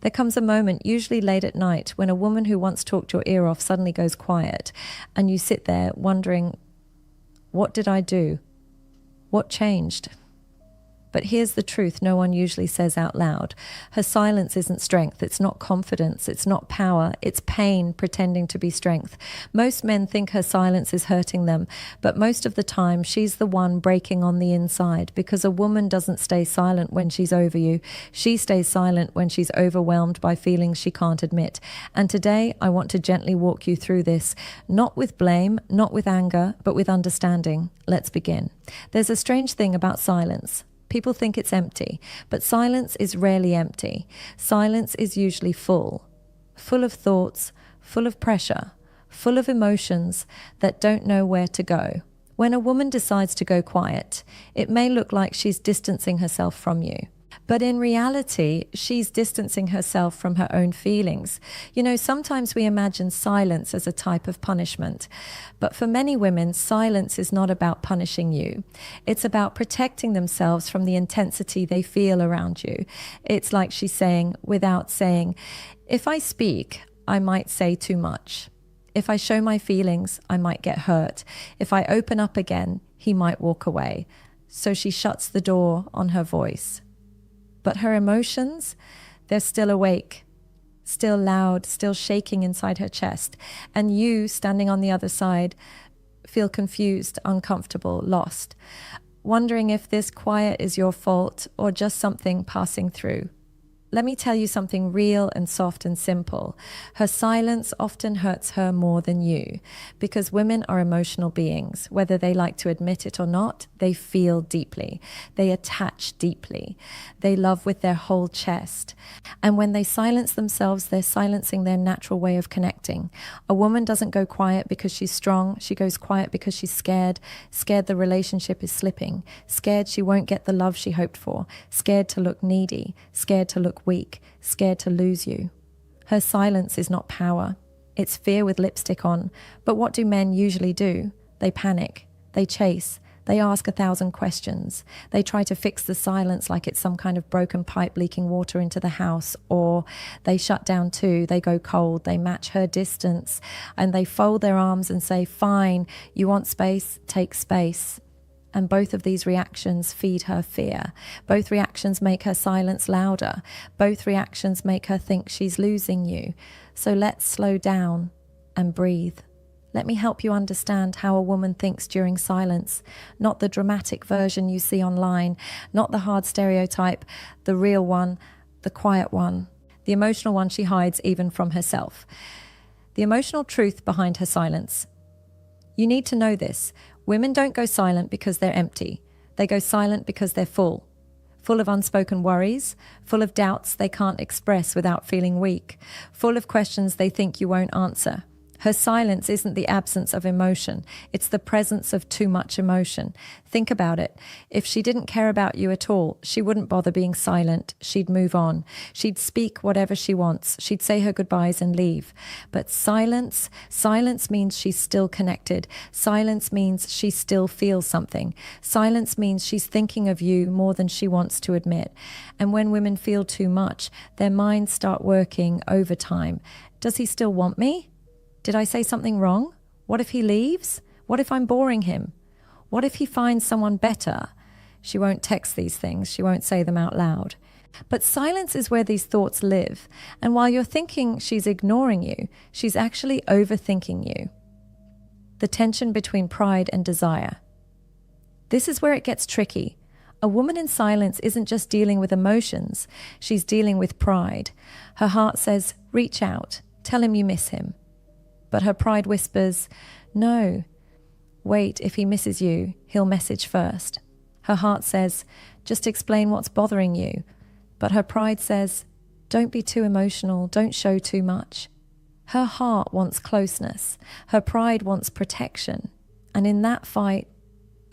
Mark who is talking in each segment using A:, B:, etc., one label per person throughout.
A: There comes a moment, usually late at night, when a woman who once talked your ear off suddenly goes quiet, and you sit there wondering, what did I do? What changed? But here's the truth no one usually says out loud. Her silence isn't strength, it's not confidence, it's not power, it's pain pretending to be strength. Most men think her silence is hurting them, but most of the time she's the one breaking on the inside, because a woman doesn't stay silent when she's over you. She stays silent when she's overwhelmed by feelings she can't admit. And today I want to gently walk you through this, not with blame, not with anger, but with understanding. Let's begin. There's a strange thing about silence. People think it's empty, but silence is rarely empty. Silence is usually full of thoughts, full of pressure, full of emotions that don't know where to go. When a woman decides to go quiet, it may look like she's distancing herself from you. But in reality, she's distancing herself from her own feelings. You know, sometimes we imagine silence as a type of punishment. But for many women, silence is not about punishing you. It's about protecting themselves from the intensity they feel around you. It's like she's saying, without saying, if I speak, I might say too much. If I show my feelings, I might get hurt. If I open up again, he might walk away. So she shuts the door on her voice. But her emotions, they're still awake, still loud, still shaking inside her chest. And you, standing on the other side, feel confused, uncomfortable, lost, wondering if this quiet is your fault or just something passing through. Let me tell you something real and soft and simple. Her silence often hurts her more than you, because women are emotional beings. Whether they like to admit it or not, they feel deeply. They attach deeply. They love with their whole chest. And when they silence themselves, they're silencing their natural way of connecting. A woman doesn't go quiet because she's strong. She goes quiet because she's scared. Scared the relationship is slipping. Scared she won't get the love she hoped for. Scared to look needy. Scared to look weak, scared to lose you. Her silence is not power. It's fear with lipstick on. But what do men usually do? They panic. They chase. They ask 1,000 questions. They try to fix the silence like it's some kind of broken pipe leaking water into the house. Or they shut down too. They go cold. They match her distance. And they fold their arms and say, fine, you want space? Take space. And both of these reactions feed her fear. Both reactions make her silence louder. Both reactions make her think she's losing you. So let's slow down and breathe. Let me help you understand how a woman thinks during silence. Not the dramatic version you see online, not the hard stereotype, the real one, the quiet one, the emotional one she hides even from herself. The emotional truth behind her silence. You need to know this. Women don't go silent because they're empty. They go silent because they're full of unspoken worries, full of doubts they can't express without feeling weak, full of questions they think you won't answer. Her silence isn't the absence of emotion. It's the presence of too much emotion. Think about it. If she didn't care about you at all, she wouldn't bother being silent. She'd move on. She'd speak whatever she wants. She'd say her goodbyes and leave. But silence means she's still connected. Silence means she still feels something. Silence means she's thinking of you more than she wants to admit. And when women feel too much, their minds start working overtime. Does he still want me? Did I say something wrong? What if he leaves? What if I'm boring him? What if he finds someone better? She won't text these things. She won't say them out loud. But silence is where these thoughts live. And while you're thinking she's ignoring you, she's actually overthinking you. The tension between pride and desire. This is where it gets tricky. A woman in silence isn't just dealing with emotions. She's dealing with pride. Her heart says, reach out. Tell him you miss him. But her pride whispers, no, wait, if he misses you, he'll message first. Her heart says, just explain what's bothering you. But her pride says, don't be too emotional, don't show too much. Her heart wants closeness. Her pride wants protection. And in that fight,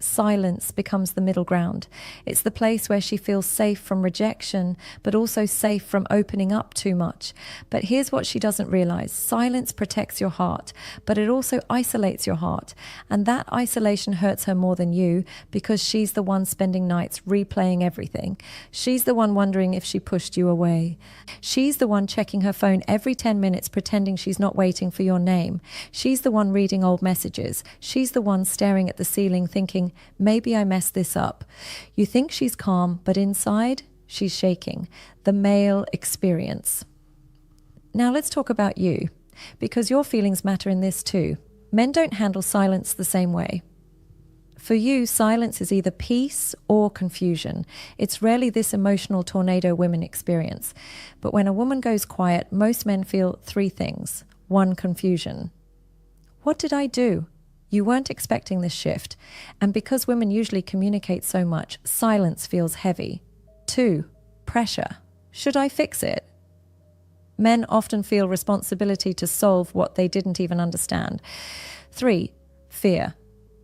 A: silence becomes the middle ground. It's the place where she feels safe from rejection, but also safe from opening up too much. But here's what she doesn't realize. Silence protects your heart, but it also isolates your heart. And that isolation hurts her more than you, because she's the one spending nights replaying everything. She's the one wondering if she pushed you away. She's the one checking her phone every 10 minutes, pretending she's not waiting for your name. She's the one reading old messages. She's the one staring at the ceiling thinking, maybe I messed this up. You think she's calm, but inside, she's shaking. The male experience. Now let's talk about you, because your feelings matter in this too. Men don't handle silence the same way. For you, silence is either peace or confusion. It's rarely this emotional tornado women experience. But when a woman goes quiet, most men feel three things. 1, confusion. What did I do? You weren't expecting this shift. And because women usually communicate so much, silence feels heavy. 2, pressure. Should I fix it? Men often feel responsibility to solve what they didn't even understand. 3, fear.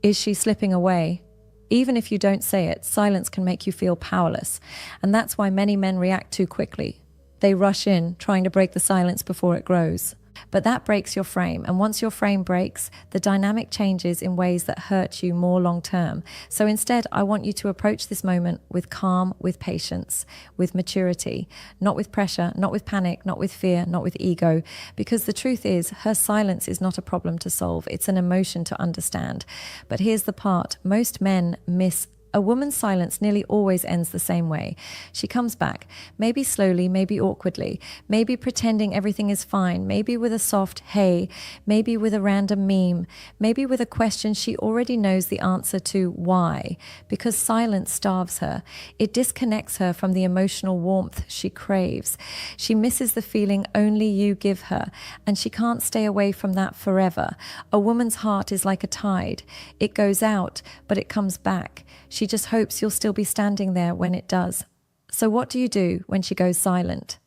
A: Is she slipping away? Even if you don't say it, silence can make you feel powerless. And that's why many men react too quickly. They rush in, trying to break the silence before it grows. But that breaks your frame, and once your frame breaks, the dynamic changes in ways that hurt you more long term. So instead, I want you to approach this moment with calm, with patience, with maturity, not with pressure, not with panic, not with fear, not with ego, because the truth is, her silence is not a problem to solve, it's an emotion to understand. But here's the part, most men miss. A woman's silence nearly always ends the same way. She comes back, maybe slowly, maybe awkwardly, maybe pretending everything is fine, maybe with a soft hey, maybe with a random meme, maybe with a question she already knows the answer to, why? Because silence starves her. It disconnects her from the emotional warmth she craves. She misses the feeling only you give her, and she can't stay away from that forever. A woman's heart is like a tide. It goes out, but it comes back. She just hopes you'll still be standing there when it does. So what do you do when she goes silent?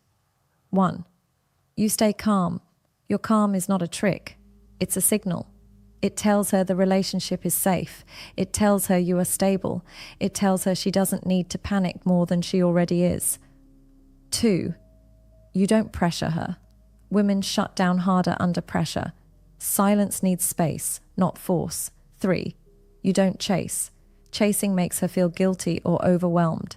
A: 1, you stay calm. Your calm is not a trick. It's a signal. It tells her the relationship is safe. It tells her you are stable. It tells her she doesn't need to panic more than she already is. 2, you don't pressure her. Women shut down harder under pressure. Silence needs space, not force. 3, you don't chase. Chasing makes her feel guilty or overwhelmed.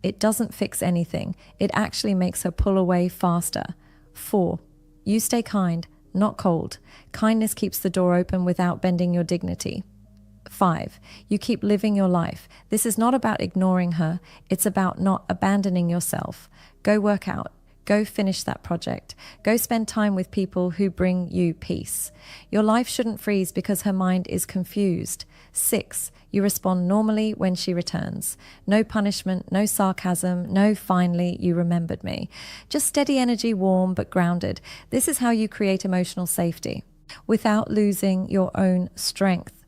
A: It doesn't fix anything. It actually makes her pull away faster. 4, you stay kind, not cold. Kindness keeps the door open without bending your dignity. 5, you keep living your life. This is not about ignoring her. It's about not abandoning yourself. Go work out. Go finish that project. Go spend time with people who bring you peace. Your life shouldn't freeze because her mind is confused. 6, you respond normally when she returns. No punishment, no sarcasm, no finally you remembered me. Just steady energy, warm but grounded. This is how you create emotional safety without losing your own strength.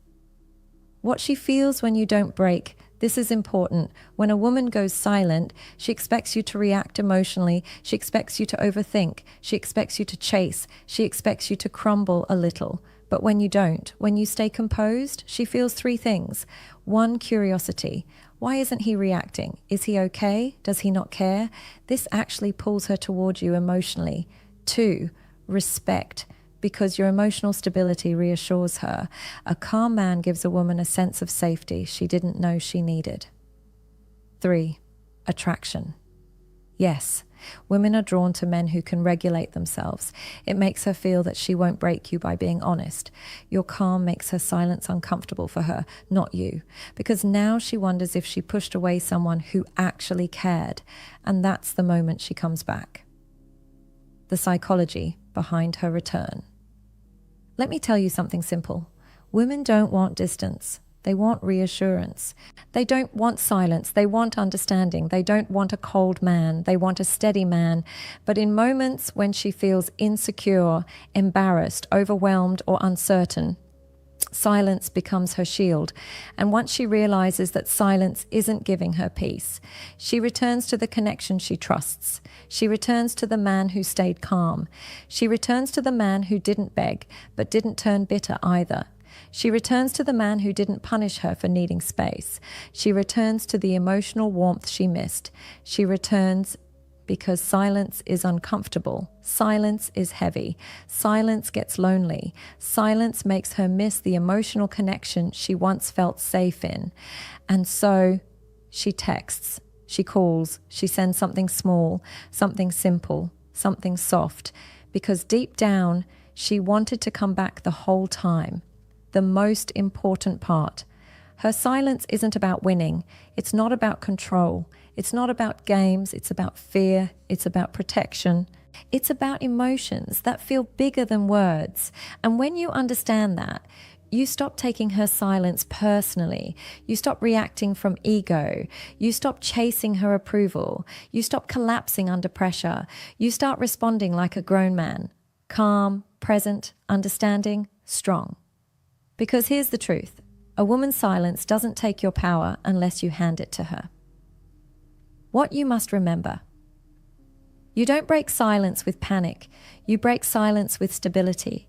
A: What she feels when you don't break. This is important. When a woman goes silent, she expects you to react emotionally. She expects you to overthink. She expects you to chase. She expects you to crumble a little. But when you don't, when you stay composed, she feels 3 things. 1, curiosity. Why isn't he reacting? Is he okay? Does he not care? This actually pulls her toward you emotionally. 2, respect. Because your emotional stability reassures her. A calm man gives a woman a sense of safety she didn't know she needed. 3, attraction. Yes, women are drawn to men who can regulate themselves. It makes her feel that she won't break you by being honest. Your calm makes her silence uncomfortable for her, not you. Because now she wonders if she pushed away someone who actually cared. And that's the moment she comes back. The psychology behind her return. Let me tell you something simple. Women don't want distance. They want reassurance. They don't want silence. They want understanding. They don't want a cold man. They want a steady man. But in moments when she feels insecure, embarrassed, overwhelmed, or uncertain, silence becomes her shield. And once she realizes that silence isn't giving her peace, she returns to the connection she trusts. She returns to the man who stayed calm. She returns to the man who didn't beg, but didn't turn bitter either. She returns to the man who didn't punish her for needing space. She returns to the emotional warmth she missed. She returns because silence is uncomfortable. Silence is heavy. Silence gets lonely. Silence makes her miss the emotional connection she once felt safe in. And so she texts, she calls, she sends something small, something simple, something soft, because deep down, she wanted to come back the whole time. The most important part. Her silence isn't about winning. It's not about control. It's not about games. It's about fear. It's about protection. It's about emotions that feel bigger than words. And when you understand that, you stop taking her silence personally. You stop reacting from ego. You stop chasing her approval. You stop collapsing under pressure. You start responding like a grown man. Calm, present, understanding, strong. Because here's the truth. A woman's silence doesn't take your power unless you hand it to her. What you must remember. You don't break silence with panic. You break silence with stability.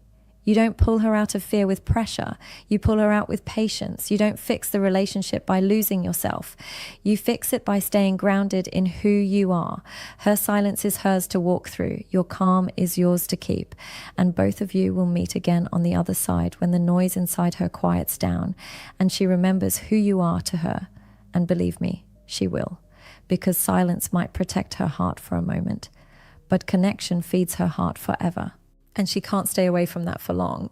A: You don't pull her out of fear with pressure. You pull her out with patience. You don't fix the relationship by losing yourself. You fix it by staying grounded in who you are. Her silence is hers to walk through. Your calm is yours to keep. And both of you will meet again on the other side when the noise inside her quiets down and she remembers who you are to her. And believe me, she will. Because silence might protect her heart for a moment, but connection feeds her heart forever. And she can't stay away from that for long